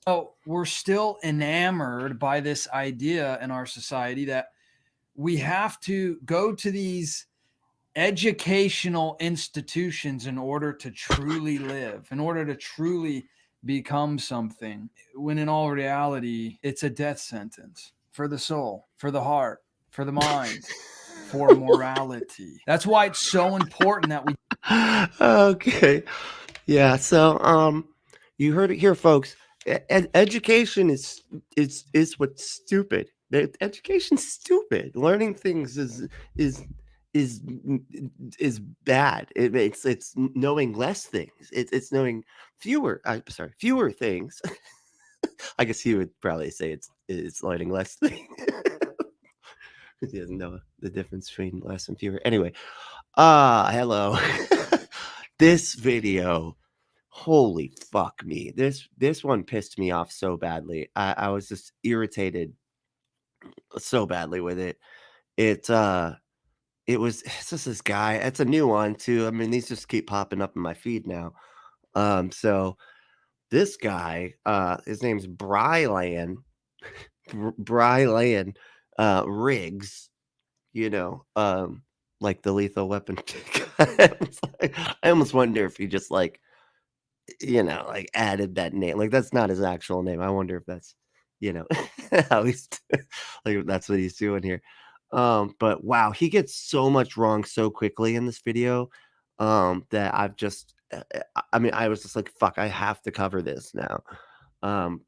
Oh, we're still enamored by this idea in our society that we have to go to these educational institutions in order to truly live, in order to truly become something, when in all reality, it's a death sentence for the soul, for the heart, for the mind, for morality. That's why it's so important that we. Okay. Yeah. So, you heard it here, folks. Education is what's stupid. Education's stupid. Learning things is is is bad. It's knowing less things. It's knowing fewer. I'm sorry, fewer things. I guess he would probably say it's learning less things. Because he doesn't know the difference between less and fewer. Anyway, hello. This video, holy fuck me. This one pissed me off so badly. I was just irritated so badly with it. It it's just this guy. It's a new one too. I mean, these just keep popping up in my feed now. So this guy, his name's Brylan. Brylan Riggs, you know, like the Lethal Weapon. I almost wonder if he just like, like added that name. Like that's not his actual name. I wonder if that's, you know, how he's like that's what he's doing here. But wow, he gets so much wrong so quickly in this video, that I've just I mean, I was just like, fuck, I have to cover this now.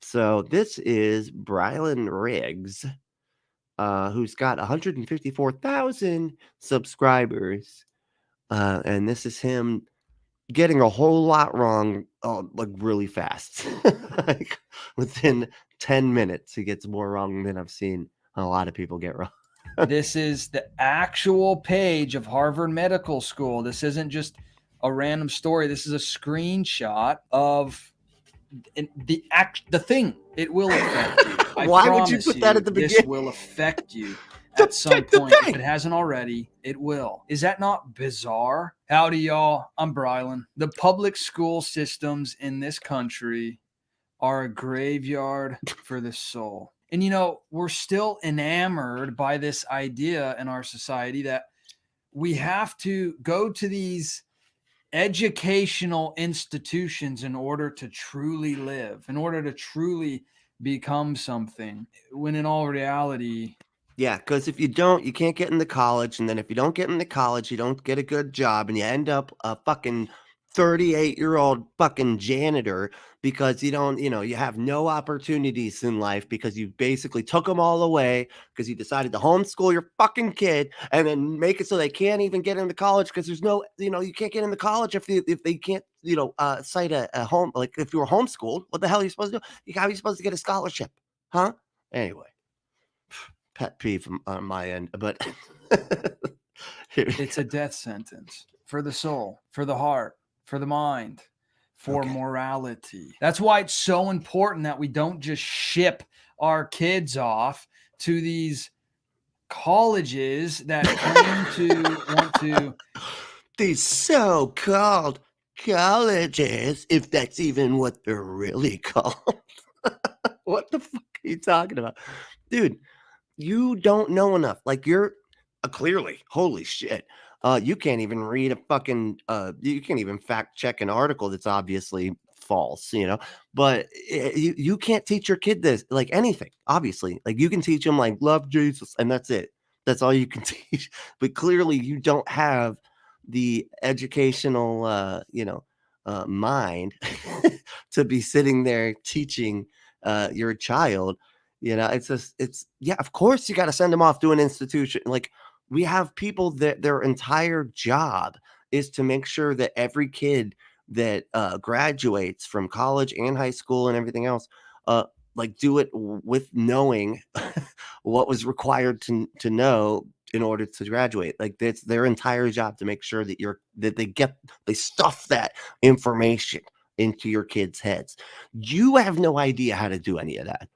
So this is Brylan Riggs, who's got 154,000 subscribers. And this is him getting a whole lot wrong, like really fast. Like within 10 minutes, he gets more wrong than I've seen a lot of people get wrong. This is the actual page of Harvard Medical School. This isn't just a random story. This is a screenshot of the thing. It will affect you. I Why would you promise put that you, at the this beginning? will affect you at some Check the point. If thing. it hasn't already, it will. Is that not bizarre? Howdy, y'all. I'm Brylan. The public school systems in this country are a graveyard for the soul. And we're still enamored by this idea in our society that we have to go to these educational institutions in order to truly live, in order to truly become something, when in all reality, Yeah, because if you don't, you can't get into college, and then if you don't get into college, you don't get a good job, and you end up a fucking 38-year-old fucking janitor because you have no opportunities in life because you basically took them all away because you decided to homeschool your fucking kid and then make it so they can't even get into college because there's no, you can't get into college if they can't, cite a home. Like if you were homeschooled, what the hell are you supposed to do? How are you supposed to get a scholarship? Huh? Anyway. Pet peeve on my end, but here we it's go. a death sentence for the soul, for the heart, for the mind, for Okay. morality. That's why it's so important that we don't just ship our kids off to these colleges that claim to want to. These so-called colleges, if that's even what they're really called. What the fuck are you talking about? Dude, you don't know enough. Like you're clearly, holy shit. You can't even read a fucking you can't even fact check an article that's obviously false, But you can't teach your kid this like anything, obviously. Like you can teach them like love Jesus and that's it. That's all you can teach. But clearly you don't have the educational mind to be sitting there teaching your child. It's just it's yeah, of course you got to send them off to an institution. Like we have people that their entire job is to make sure that every kid that graduates from college and high school and everything else, like do it with knowing what was required to know in order to graduate. Like that's their entire job to make sure that they stuff that information into your kids' heads. You have no idea how to do any of that.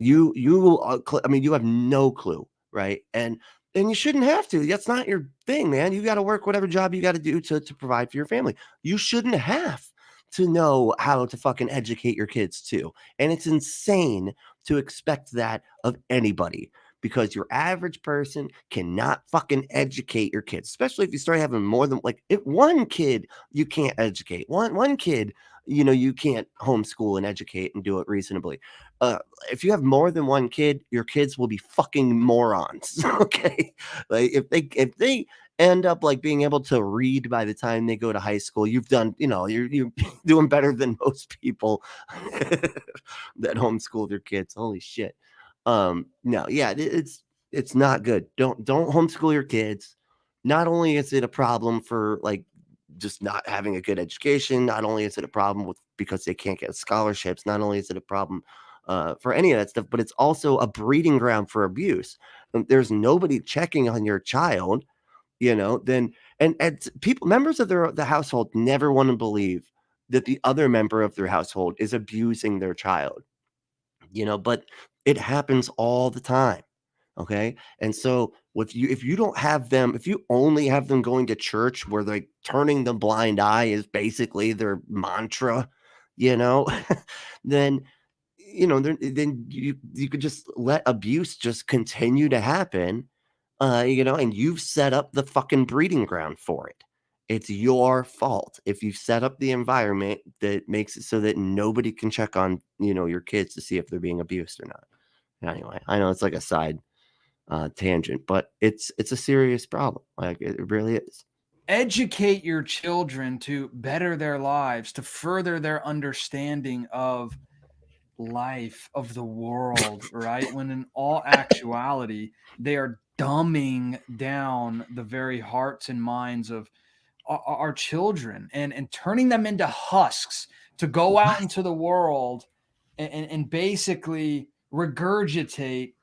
I mean, you have no clue, right? And you shouldn't have to. That's not your thing, man. You got to work whatever job you got to do to provide for your family. You shouldn't have to know how to fucking educate your kids too. And it's insane to expect that of anybody because your average person cannot fucking educate your kids, especially if you start having more than like if one kid you can't educate. One kid, you can't homeschool and educate and do it reasonably. Uh, if you have more than one kid, your kids will be fucking morons. Okay. Like if they end up like being able to read by the time they go to high school, you've done, you're doing better than most people that homeschool their kids. Holy shit. No, yeah, it's not good. Don't homeschool your kids. Not only is it a problem for like just not having a good education, not only is it a problem with because they can't get scholarships, not only is it a problem for any of that stuff, but it's also a breeding ground for abuse. There's nobody checking on your child, then and people members of the household never want to believe that the other member of their household is abusing their child, but it happens all the time. Okay. And so if you don't have them, if you only have them going to church where like turning the blind eye is basically their mantra, you know, then then you could just let abuse just continue to happen, and you've set up the fucking breeding ground for it. It's your fault if you've set up the environment that makes it so that nobody can check on, your kids to see if they're being abused or not. Anyway, I know it's like a side tangent, but it's a serious problem. Like it really is. Educate your children to better their lives, to further their understanding of life, of the world, right? When in all actuality, they are dumbing down the very hearts and minds of our children and turning them into husks to go out into the world and basically regurgitate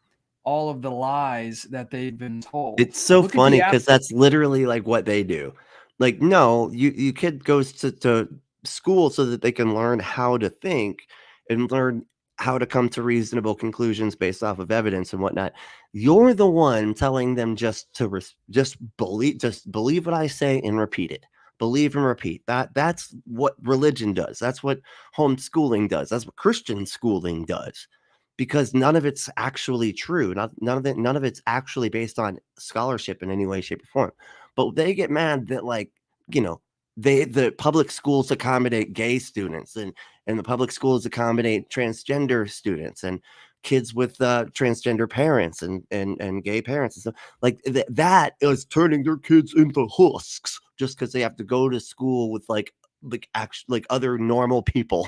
all of the lies that they've been told. It's so Look at the funny because that's literally like what they do. Like, no, you kid goes to school so that they can learn how to think and learn how to come to reasonable conclusions based off of evidence and whatnot. You're the one telling them just believe what I say and repeat it. Believe and repeat. That's what religion does. That's what homeschooling does. That's what Christian schooling does, because none of it's actually true. None of it's actually based on scholarship in any way, shape, or form. But they get mad that you know the public schools accommodate gay students, and the public schools accommodate transgender students and kids with transgender parents and gay parents and stuff like that is turning their kids into husks just because they have to go to school with actually like other normal people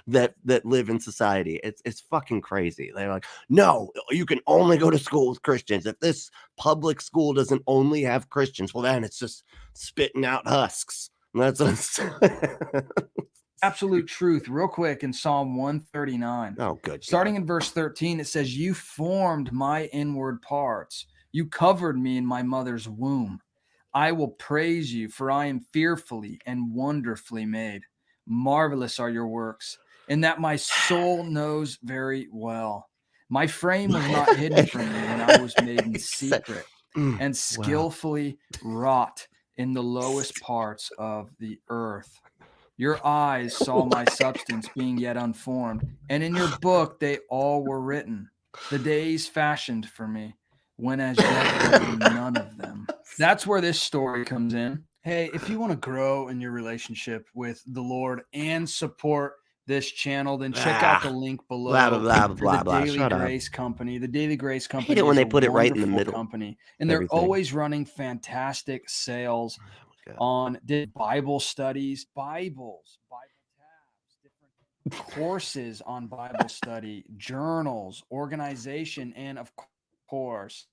that live in society. It's fucking crazy. They're like, no, you can only go to school with Christians. If this public school doesn't only have Christians, well, then it's just spitting out husks. And that's what absolute truth. Real quick, in Psalm 139, oh, good starting God. in verse 13, it says, "You formed my inward parts. You covered me in my mother's womb. I will praise you, for I am fearfully and wonderfully made. Marvelous are your works, and that my soul knows very well. My frame was not hidden from you when I was made in secret and Wow. skillfully wrought in the lowest parts of the earth. Your eyes saw my substance being yet unformed, and in your book they all were written, the days fashioned for me, when as yet there were none of them." That's where this story comes in. Hey, if you want to grow in your relationship with the Lord and support this channel, then check out the Ah, link blah, blah, below blah, for the blah, blah. Daily Shut up. Grace Company. The Daily Grace I hate it Company when is they a put it right in the wonderful middle company, and of they're everything. always running fantastic sales Oh, my God. on Bible studies, Bible tabs, different courses on Bible study, journals, organization, and of course,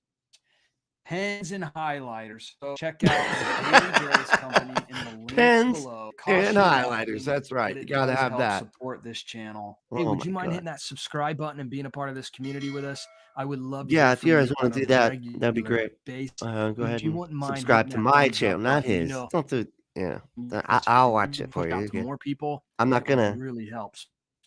pens and highlighters. So check out the Daily Grace Company in the link Pens below. It costs and you highlighters. nothing, That's right. but You it got to does have help that. support this channel. Hey, Oh, would my you mind God. hitting that subscribe button and being a part of this community with us? I would love to Yeah, hear if you from guys you on want a to do that, that'd be regular great. basis. Go And ahead if you and wouldn't mind hitting subscribe to that my thumbs channel, up not button, his. Don't do, yeah. it's I'll free. watch You it push for it you. out to more people. I'm not It gonna. really helps.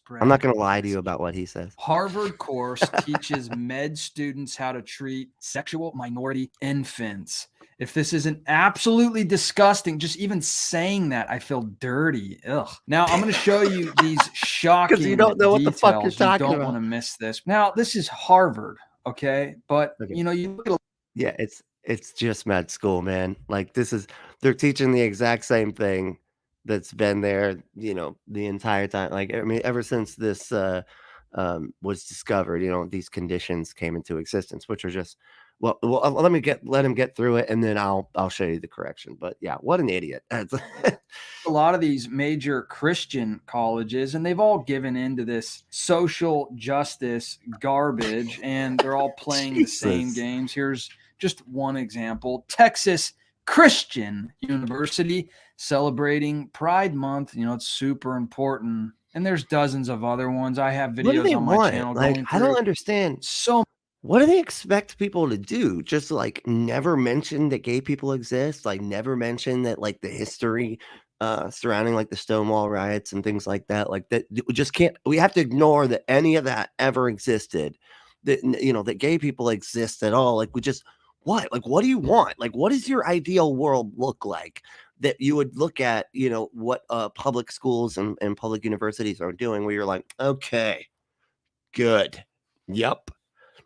I'm not spread gonna lie to you this. about what he says. Harvard course teaches med students how to treat sexual minority infants. If this isn't absolutely disgusting, just even saying that, I feel dirty. Ugh. Now, I'm going to show you these Because you shocking don't know what the fuck you're details. You talking don't want about. to miss this. Now, this is Harvard, okay? But, Okay. you look at Yeah, it's just med school, man. Like they're teaching the exact same thing that's been there, the entire time. Like I mean, ever since this was discovered, these conditions came into existence, which are just let him get through it, and then I'll show you the correction. But yeah, what an idiot. a lot of these major Christian colleges, and they've all given into this social justice garbage, and they're all playing the same Jesus. games. Here's just one example: Texas Christian University celebrating Pride Month. It's super important. And there's dozens of other ones. I have What do videos they on my want? channel Like, going I don't through understand. so What do they expect people to do? Just, like, never mention that gay people exist? Like, never mention that, like, the history, surrounding, like, the Stonewall riots and things like that? Like, that we just can't we have to ignore that any of that ever existed, that gay people exist at all. Like, we just what? Like, what do you want? Like, what does your ideal world look like that you would look at, what, public schools and public universities are doing where you're like, "Okay, good. Yep.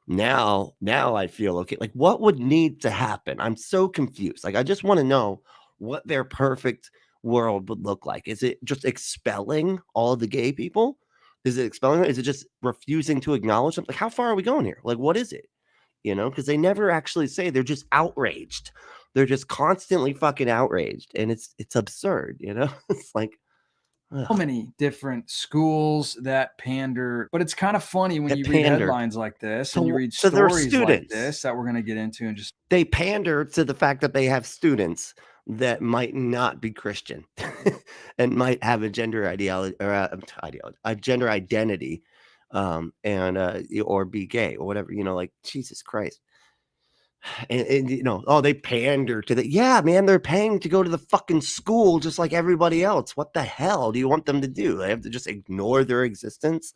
Now I feel okay." Like, what would need to happen? I'm so confused. Like, I just want to know what their perfect world would look like. Is it just expelling all the gay people? Is it expelling them? Is it just refusing to acknowledge them? Like, how far are we going here? Like, what is it? Because they never actually say. They're just outraged. They're just constantly fucking outraged, and it's absurd. It's like, ugh, many different schools that pander, but it's kind of funny when it you read pander headlines like this and you to read to their stories like students. this that we're going to get into in just They pander to the fact that they have students that might not be Christian and might have a gender ideology or a gender identity, and or be gay or whatever. Like Jesus Christ. And oh, they pander to the yeah, man. They're paying to go to the fucking school just like everybody else. What the hell do you want them to do? They have to just ignore their existence.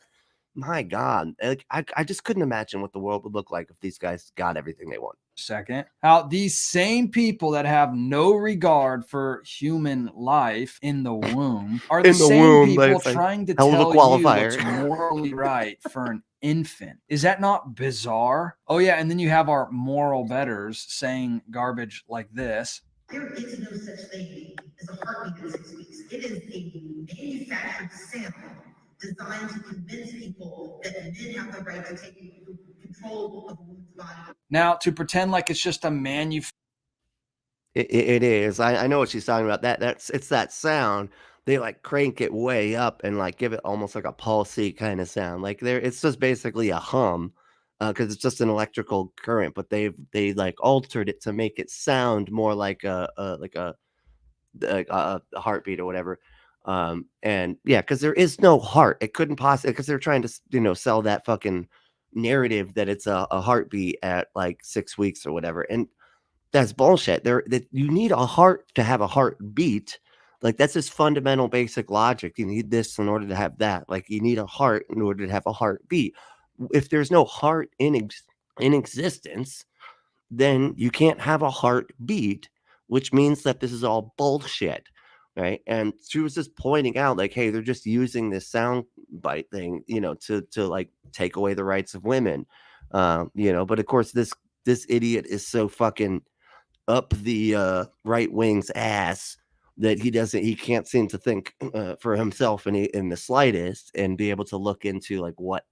My God, like, I just couldn't imagine what the world would look like if these guys got everything they want. second. How these same people that have no regard for human life in the womb are the In the same womb, like, people it's like trying to hell of a tell you what's qualifier. morally right for an infant. Is that not bizarre? Oh, yeah. And then you have our moral betters saying garbage like this. There is no such thing as a heartbeat at 6 weeks. It is a manufactured sound designed to convince people that men have the right to take control of a woman's body. Now, to pretend like it's just a It is. I know what she's talking about. It's that sound. They like crank it way up and like give it almost like a pulsy kind of sound. Like it's just basically a hum, because it's just an electrical current. But they like altered it to make it sound more like a heartbeat or whatever. And yeah, because there is no heart. It couldn't possibly because they're trying to sell that fucking narrative that it's a heartbeat at like 6 weeks or whatever. And that's bullshit. That you need a heart to have a heartbeat. Like that's just fundamental basic logic. You need this in order to have that. Like you need a heart in order to have a heartbeat. If there's no heart in existence, then you can't have a heartbeat, which means that this is all bullshit. Right. And she was just pointing out, like, hey, they're just using this sound bite thing, to like take away the rights of women. But of course, this idiot is so fucking up the right wing's ass that he can't seem to think for himself in the slightest and be able to look into like what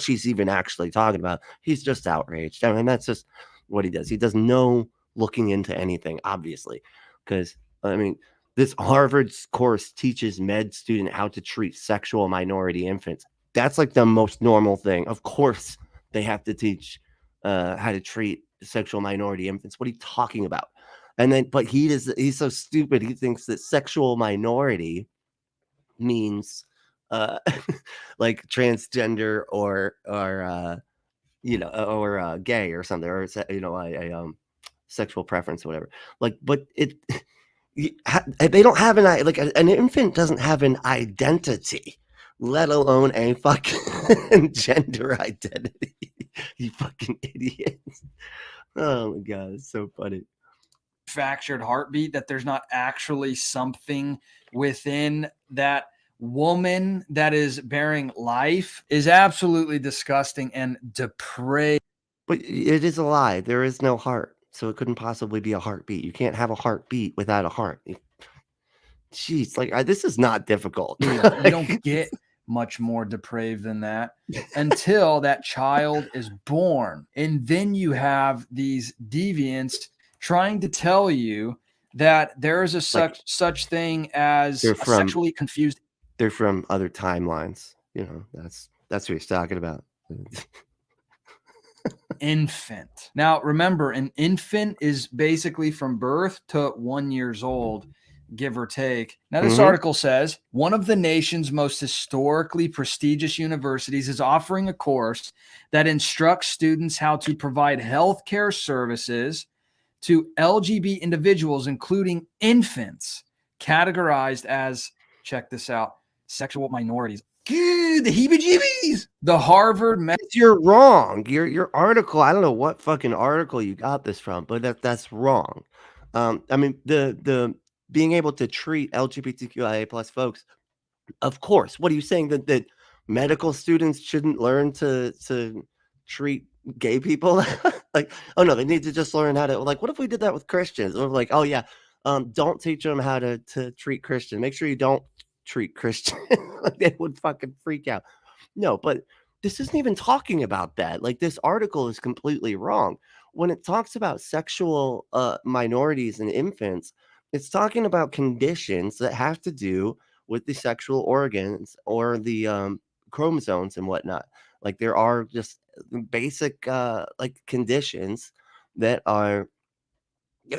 she's even actually talking about. He's just outraged. I mean, that's just what he does. He does no looking into anything, obviously, because I mean, this Harvard course teaches med student how to treat sexual minority infants. That's like the most normal thing. Of course, they have to teach how to treat sexual minority infants. What are you talking about? And then, but he's so stupid. He thinks that sexual minority means like transgender or gay or something, or a sexual preference or whatever. Like, but they don't have an infant doesn't have an identity. let alone a fucking gender identity. You fucking idiots. Oh my god, it's so funny. Manufactured heartbeat, that there's not actually something within that woman that is bearing life, is absolutely disgusting and depraved. But it is a lie. There is no heart, so it couldn't possibly be a heartbeat. You can't have a heartbeat without a heart. Jeez, like this is not difficult. Dude, you don't get much more depraved than that until that child is born. And then you have these deviants trying to tell you that there is a such thing as a sexually confused. They're from other timelines. You know, that's what he's talking about. Infant. Now, remember, an infant is basically from birth to 1 year old, give or take. Now, this article says one of the nation's most historically prestigious universities is offering a course that instructs students how to provide healthcare services to LGBT individuals, including infants, categorized as, check this out, sexual minorities. Good, the heebie-jeebies. The Harvard. You're wrong. Your article. I don't know what fucking article you got this from, but that's wrong. I mean, the being able to treat LGBTQIA plus folks. Of course. What are you saying that medical students shouldn't learn to treat gay people? Like, oh no, they need to just learn how to, like, what if we did that with Christians? Or like, oh yeah, don't teach them how to treat Christian. Make sure you don't treat Christian. Like, they would fucking freak out. No, but this isn't even talking about that. Like, this article is completely wrong. When it talks about sexual minorities and infants, it's talking about conditions that have to do with the sexual organs or the chromosomes and whatnot. Like, there are just basic like conditions that are,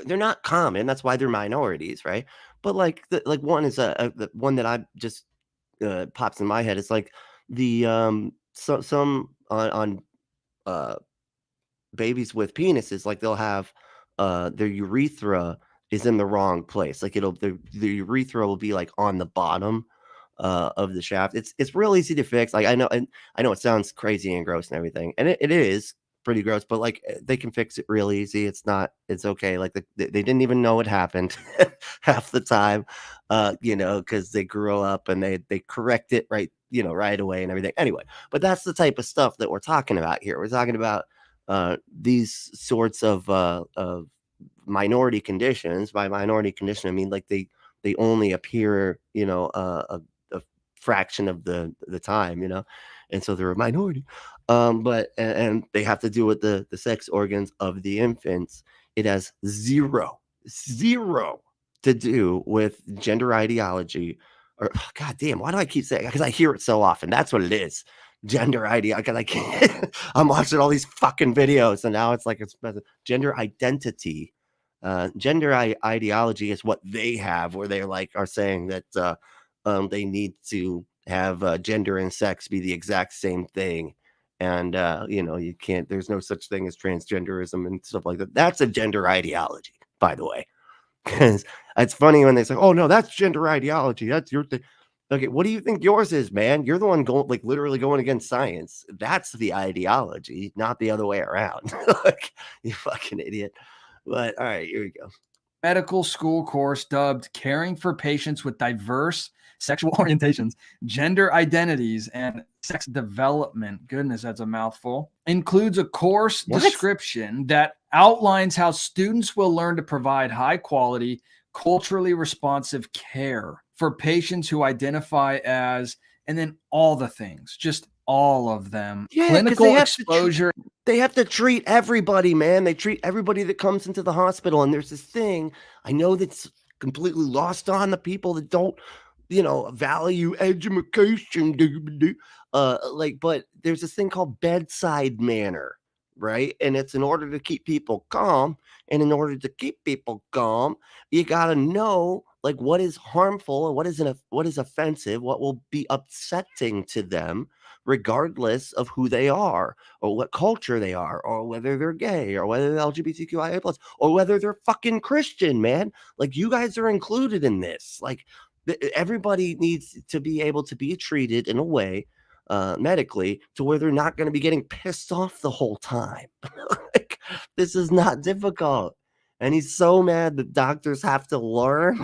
they're not common. That's why they're minorities, right? But like one is the one that I just pops in my head. It's like the some on babies with penises, like they'll have their urethra is in the wrong place. Like the urethra will be like on the bottom of the shaft. It's real easy to fix. Like I know it sounds crazy and gross and everything, and it is pretty gross, but like they can fix it real easy. It's okay. Like they didn't even know it happened half the time, because they grew up and they correct it right, right away and everything. Anyway, but that's the type of stuff that we're talking about here. We're talking about these sorts of minority conditions. By minority condition, I mean like they only appear, a fraction of the time, and so they're a minority. But and they have to do with the sex organs of the infants. It has zero to do with gender ideology. Or god damn, why do I keep saying? Because I hear it so often. That's what it is. Gender ideology. Because I can't. I'm watching all these fucking videos, and now it's like it's gender identity. Gender ideology is what they have, where they are saying that they need to have gender and sex be the exact same thing. And, you can't, there's no such thing as transgenderism and stuff like that. That's a gender ideology, by the way. Because it's funny when they say, oh, no, that's gender ideology. That's your thing. Okay, what do you think yours is, man? You're the one going, like, literally going against science. That's the ideology, not the other way around. Like, you fucking idiot. But, all right, here we go. Medical school course dubbed Caring for Patients with Diverse Sexual Orientations, Gender Identities, and Sex Development. Goodness, that's a mouthful. Includes a course description that outlines how students will learn to provide high quality, culturally responsive care for patients who identify as, and then all the things, just all of them. Yeah, clinical exposure. They have to treat everybody, man. They treat everybody that comes into the hospital. And there's this thing I know that's completely lost on the people that don't, value education. But there's this thing called bedside manner, right? And it's in order to keep people calm. And in order to keep people calm, you got to know like what is harmful and what is offensive, what will be upsetting to them, regardless of who they are or what culture they are or whether they're gay or whether they're LGBTQIA plus or whether they're fucking Christian, man. Like you guys are included in this. Like Everybody needs to be able to be treated in a way medically to where they're not going to be getting pissed off the whole time. Like, this is not difficult. And he's so mad that doctors have to learn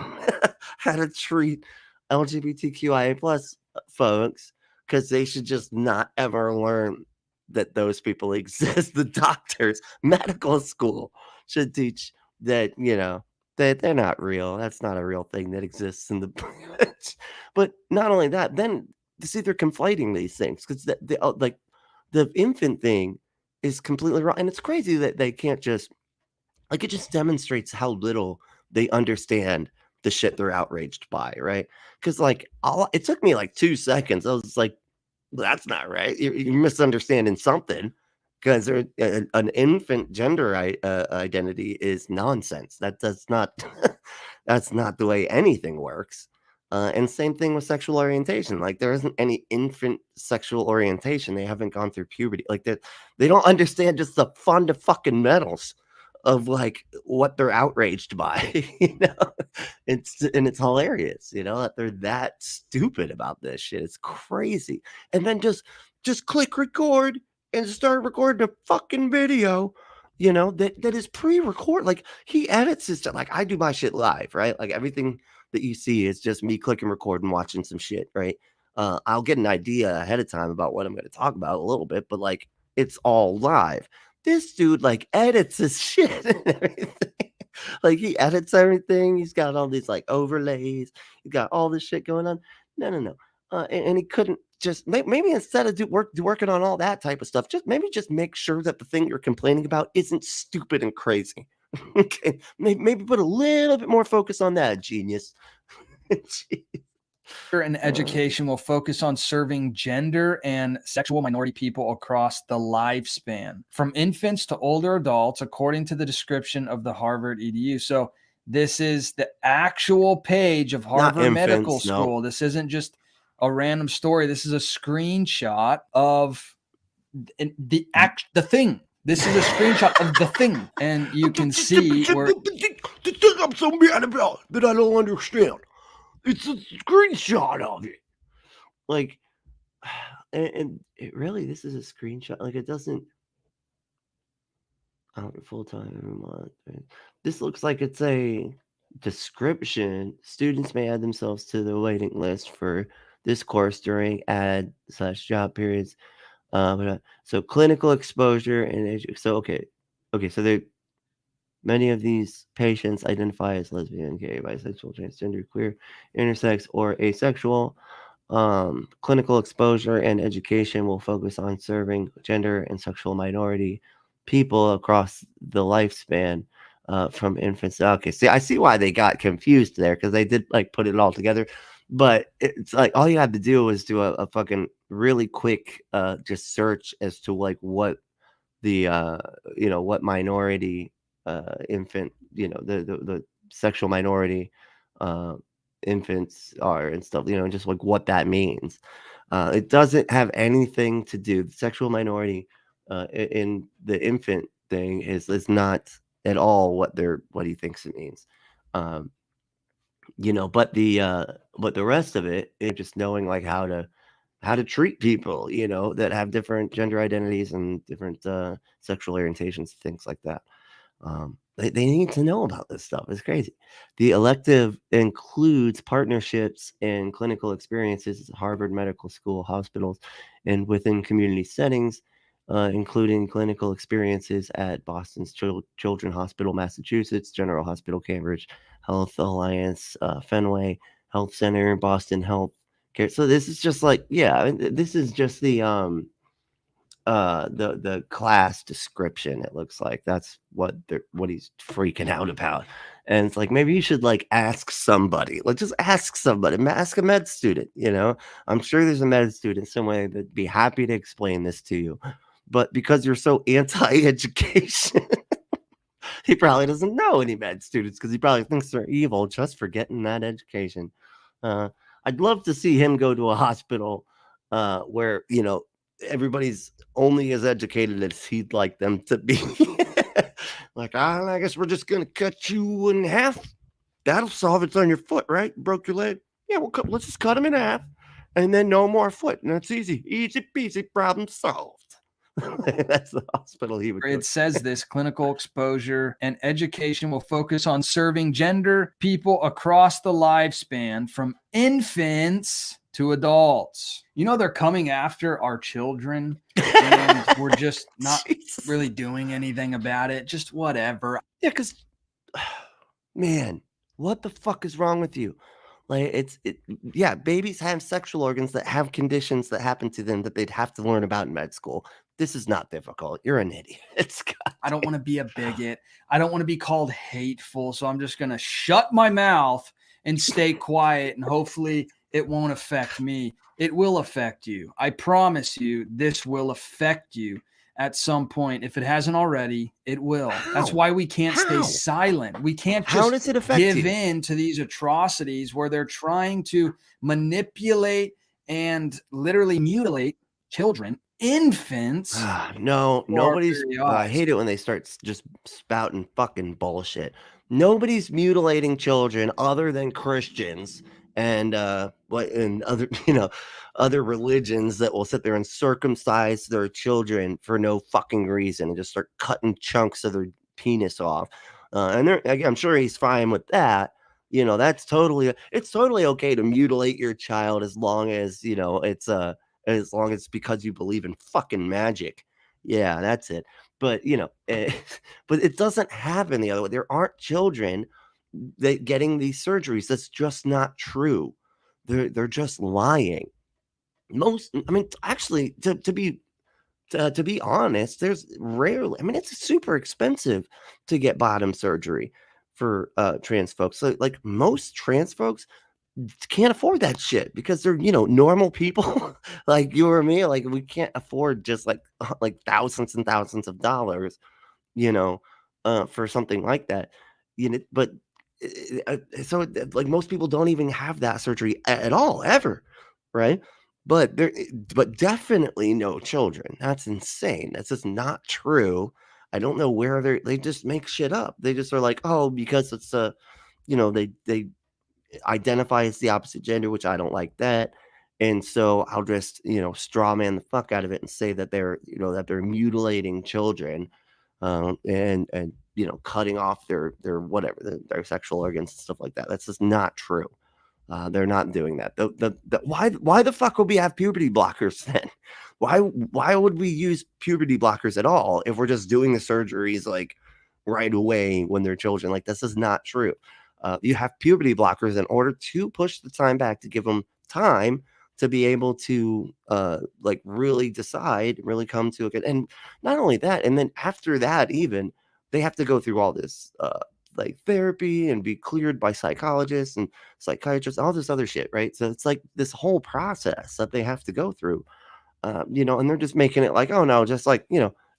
how to treat LGBTQIA plus folks because they should just not ever learn that those people exist. The doctors, medical school should teach that, that they're not real. That's not a real thing that exists in the but not only that, then see they're conflating these things because like the infant thing is completely wrong. And it's crazy that they can't just like it just demonstrates how little they understand the shit they're outraged by, right? Because like it took me like 2 seconds. I was like, that's not right. You're misunderstanding something because an infant gender identity is nonsense. That does not that's not the way anything works. And same thing with sexual orientation. Like there isn't any infant sexual orientation. They haven't gone through puberty. Like they don't understand just the fundamentals of like what they're outraged by. It's hilarious, that they're that stupid about this shit. It's crazy. And then just click record and start recording a fucking video, that is pre-record. Like he edits his stuff. Like I do my shit live, right? Like everything that you see is just me clicking record and watching some shit, right? I'll get an idea ahead of time about what I'm going to talk about a little bit, but like it's all live. This dude like edits his shit and everything. Like he edits everything. He's got all these like overlays. He got all this shit going on. No. And he couldn't just maybe instead of working on all that type of stuff, just make sure that the thing you're complaining about isn't stupid and crazy. Okay, maybe put a little bit more focus on that, genius. And education will focus on serving gender and sexual minority people across the lifespan, from infants to older adults, according to the description of the Harvard EDU. So this is the actual page of Harvard Medical School. No. This isn't just a random story. This is a screenshot of the thing. This is a screenshot of the thing, and you can see where the thing I'm so mad about that I don't understand. It's a screenshot of it. Like, and it really, this is a screenshot. Like, it doesn't. Full time every month. This looks like it's a description. Students may add themselves to the waiting list for this course during ad/job periods. So clinical exposure and so okay. So many of these patients identify as lesbian, gay, bisexual, transgender, queer, intersex, or asexual. Clinical exposure and education will focus on serving gender and sexual minority people across the lifespan from infants. Okay, see, I see why they got confused there because they did like put it all together. But it's like all you had to do was do a fucking really quick just search as to like what the what minority infant, the sexual minority infants are and stuff, just like what that means. It doesn't have anything to do. The sexual minority in the infant thing is not at all what he thinks it means. But the rest of it is just knowing like how to treat people, that have different gender identities and different sexual orientations, things like that. They need to know about this stuff. It's crazy. The elective includes partnerships and clinical experiences at Harvard Medical School, hospitals, and within community settings, including clinical experiences at Boston's Children's Hospital, Massachusetts, General Hospital, Cambridge, Health Alliance, Fenway Health Center, Boston Health Care. So this is just like, this is just the class description. It looks like that's what he's freaking out about. And it's like, maybe you should like ask somebody. Like just ask somebody. Ask a med student. I'm sure there's a med student somewhere that'd be happy to explain this to you. But because you're so anti-education, he probably doesn't know any med students because he probably thinks they're evil just for getting that education. I'd love to see him go to a hospital where everybody's only as educated as he'd like them to be. Like, I guess we're just gonna cut you in half. That'll solve it. It's on your foot, right? Broke your leg. Yeah, let's just cut him in half, and then no more foot, and that's easy peasy, problem solved. That's the hospital he would go It says this clinical exposure and education will focus on serving gender people across the lifespan from infants to adults. You know, they're coming after our children and we're just not Jesus. really doing anything about it. Just whatever. Yeah, because, man, what the fuck is wrong with you? Like, yeah, babies have sexual organs that have conditions that happen to them that they'd have to learn about in med school. This is not difficult. You're an idiot. I don't want to be a bigot. I don't want to be called hateful. So I'm just going to shut my mouth and stay quiet. And hopefully it won't affect me. It will affect you. I promise you, this will affect you at some point. If it hasn't already, it will. That's How? why we can't stay How? silent. We can't How just does it affect give you? in to these atrocities where they're trying to manipulate and literally mutilate children, infants. No, for our nobody's. very I eyes. hate it when they start just spouting fucking bullshit. Nobody's mutilating children other than Christians and what and other other religions that will sit there and circumcise their children for no fucking reason and just start cutting chunks of their penis off. And again, I'm sure he's fine with that. That's it's totally okay to mutilate your child as long as it's as long as it's because you believe in fucking magic. Yeah, that's it. But but it doesn't happen the other way. There aren't children that getting these surgeries. That's just not true. They're just lying. I mean, actually, to be honest, there's rarely. I mean, it's super expensive to get bottom surgery for trans folks. So, like most trans folks can't afford that shit because they're normal people like you or me. Like we can't afford just like thousands and thousands of dollars, you know, for something like that. But so like most people don't even have that surgery at all ever, right? But definitely no children. That's insane. That's just not true. I don't know where they just make shit up. They just are like, oh, because it's they identify as the opposite gender, which I don't like that. And so I'll just, straw man the fuck out of it and say that they're mutilating children, and cutting off their whatever their sexual organs and stuff like that. That's just not true. They're not doing that. Why the fuck would we have puberty blockers then? Why would we use puberty blockers at all if we're just doing the surgeries like right away when they're children? Like this is not true. You have puberty blockers in order to push the time back to give them time to be able to like really decide, really come to a good. And not only that, and then after that, even they have to go through all this like therapy and be cleared by psychologists and psychiatrists, all this other shit, right? So it's like this whole process that they have to go through, and they're just making it like, oh no, just like,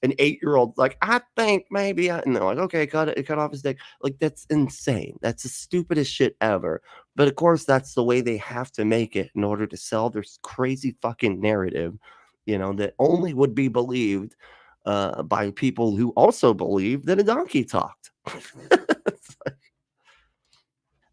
an 8-year-old, like, I think maybe, and they're like, okay, cut off his dick. Like, that's insane. That's the stupidest shit ever. But of course, that's the way they have to make it in order to sell their crazy fucking narrative, that only would be believed by people who also believe that a donkey talked.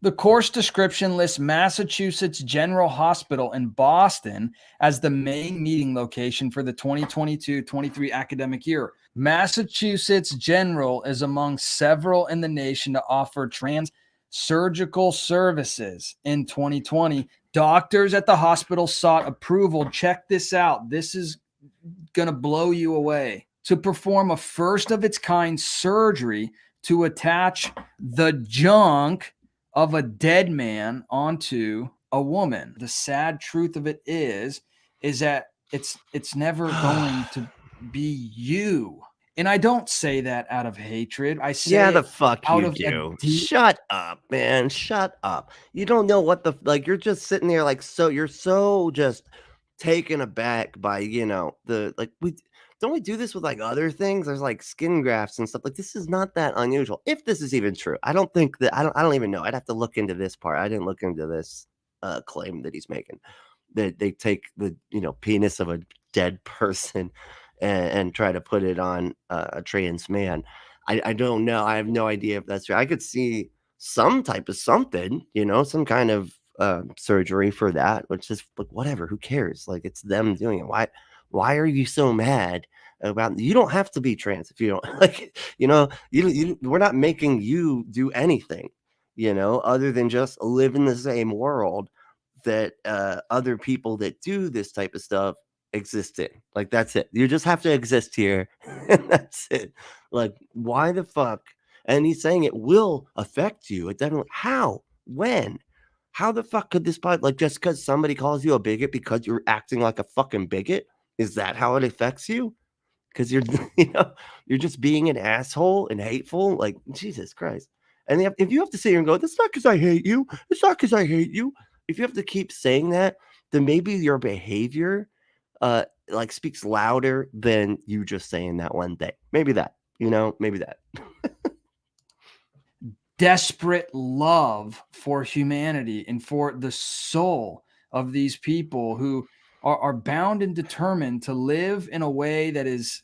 The course description lists Massachusetts General Hospital in Boston as the main meeting location for the 2022-23 academic year. Massachusetts General is among several in the nation to offer trans surgical services. In 2020, doctors at the hospital sought approval. Check this out. This is going to blow you away. To perform a first of its kind surgery to attach the junk of a dead man onto a woman. The sad truth of it is that it's never going to be you. And I don't say that out of hatred. I say Yeah, the it fuck out you of a do. deep. Shut up, man. Shut up. You don't know what like you're just sitting there like you're so just taken aback by, the like don't we do this with like other things? There's like skin grafts and stuff. Like this is not that unusual. If this is even true. I don't think that I don't even know. I'd have to look into this part. I didn't look into this claim that he's making. That they take the, penis of a dead person and try to put it on a trans man. I don't know. I have no idea if that's true. I could see some type of something, some kind of surgery for that, which is like whatever. Who cares? Like it's them doing it. Why are you so mad about? You don't have to be trans if you don't like. We're not making you do anything. Other than just live in the same world that other people that do this type of stuff exist in. Like that's it. You just have to exist here, and that's it. Like why the fuck? And he's saying it will affect you. It definitely. How? When? How the fuck could this like just because somebody calls you a bigot because you're acting like a fucking bigot? Is that how it affects you? Because you're you're just being an asshole and hateful. Like Jesus Christ. And if you have to sit here and go, that's not because I hate you. It's not because I hate you. If you have to keep saying that, then maybe your behavior like speaks louder than you just saying that one thing. Maybe that. Maybe that. Desperate love for humanity and for the soul of these people who are bound and determined to live in a way that is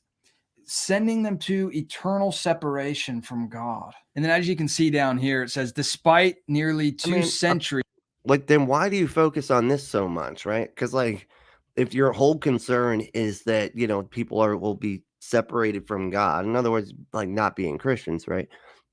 sending them to eternal separation from God. And then as you can see down here, it says, despite nearly two centuries. Like, then why do you focus on this so much, right? Because, like, if your whole concern is that, people will be separated from God, in other words, like not being Christians, right?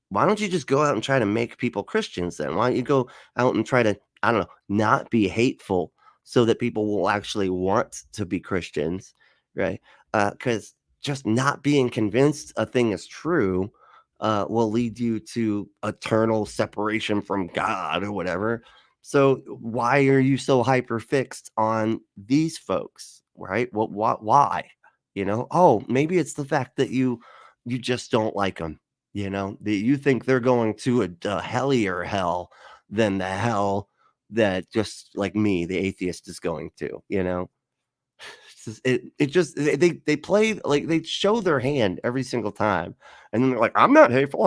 Why don't you just go out and try to make people Christians then? Why don't you go out and try to, I don't know, not be hateful so that people will actually want to be Christians, right? Because just not being convinced a thing is true will lead you to eternal separation from God or whatever. So why are you so hyper fixed on these folks, right? Why? Oh, maybe it's the fact that you just don't like them. That you think they're going to a hellier hell than the hell that just like me, the atheist, is going to. They play like they show their hand every single time, and then they're like, I'm not hateful.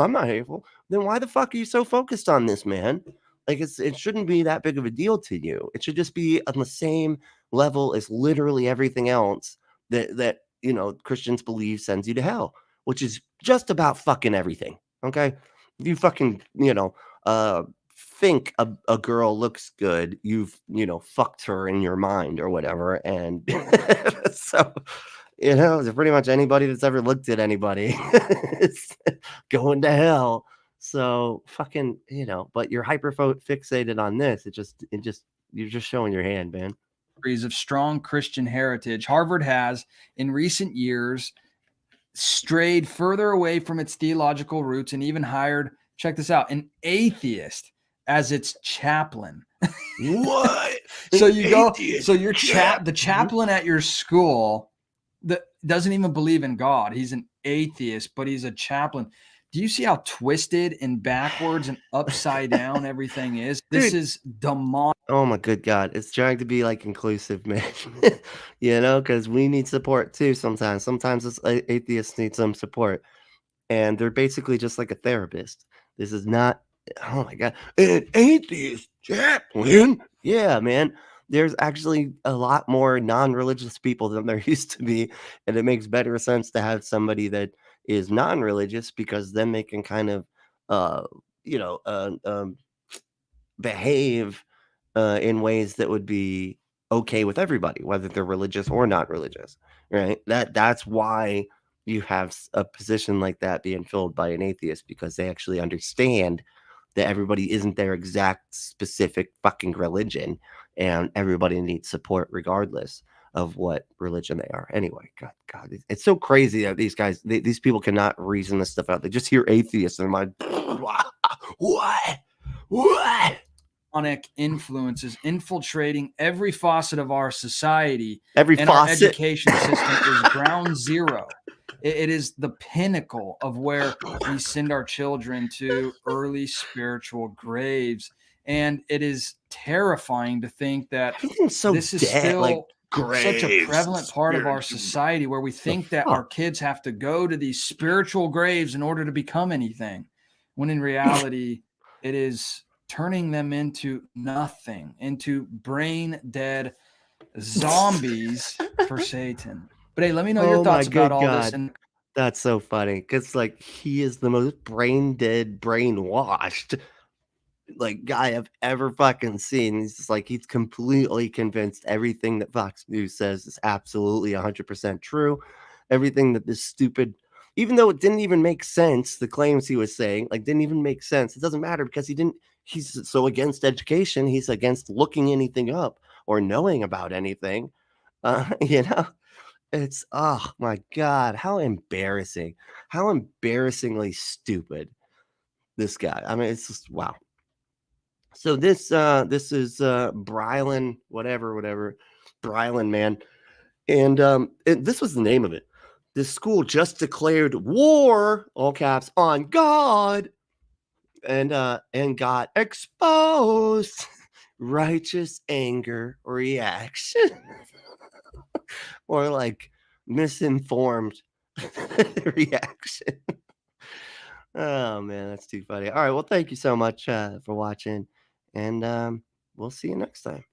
Then why the fuck are you so focused on this, man? Like it shouldn't be that big of a deal to you. It should just be on the same level as literally everything else that Christians believe sends you to hell, which is just about fucking everything. Okay, if you fucking think a girl looks good, you've fucked her in your mind or whatever, and so pretty much anybody that's ever looked at anybody is going to hell. So fucking but you're hyper fixated on this. You're just showing your hand, man. Of strong Christian heritage, Harvard has in recent years strayed further away from its theological roots and even hired, check this out, an atheist as its chaplain. What? So you go, so your the chaplain at your school that doesn't even believe in God. He's an atheist, but he's a chaplain. Do you see how twisted and backwards and upside down everything is? This is demonic. Oh my good God. It's trying to be like inclusive, man. Because we need support too sometimes. Sometimes atheists need some support. And they're basically just like a therapist. This is not, oh my God, an atheist chaplain. Yeah, man. There's actually a lot more non-religious people than there used to be. And it makes better sense to have somebody that is non-religious because then they can kind of, behave in ways that would be okay with everybody, whether they're religious or not religious, right? That's why you have a position like that being filled by an atheist, because they actually understand that everybody isn't their exact specific fucking religion, and everybody needs support regardless of what religion they are. Anyway, God, it's so crazy that these guys, these people cannot reason this stuff out. They just hear atheists and they're like, what? Influences infiltrating every facet of our society. Our education system is ground zero. It is the pinnacle of where we send our children to early spiritual graves. And it is terrifying to think that this is still such a prevalent part of our society, where we think that our kids have to go to these spiritual graves in order to become anything, when in reality it is turning them into nothing, into brain dead zombies for Satan. But hey, let me know your thoughts about all this. And that's so funny, because like he is the most brain dead, brainwashed like guy I've ever fucking seen. He's just like he's completely convinced everything that Fox News says is absolutely 100% true. Everything that this stupid, even though it didn't even make sense, the claims he was saying like didn't even make sense. It doesn't matter because he didn't. He's so against education. He's against looking anything up or knowing about anything. You know, it's oh my god, how embarrassing, how embarrassingly stupid this guy. I mean, it's just wow. So this is Brylan, whatever, Brylan, man. And this was the name of it. This school just declared war, all caps, on God and got exposed. Righteous anger reaction. Or like misinformed reaction. Oh man, that's too funny. All right, well, thank you so much for watching, and we'll see you next time.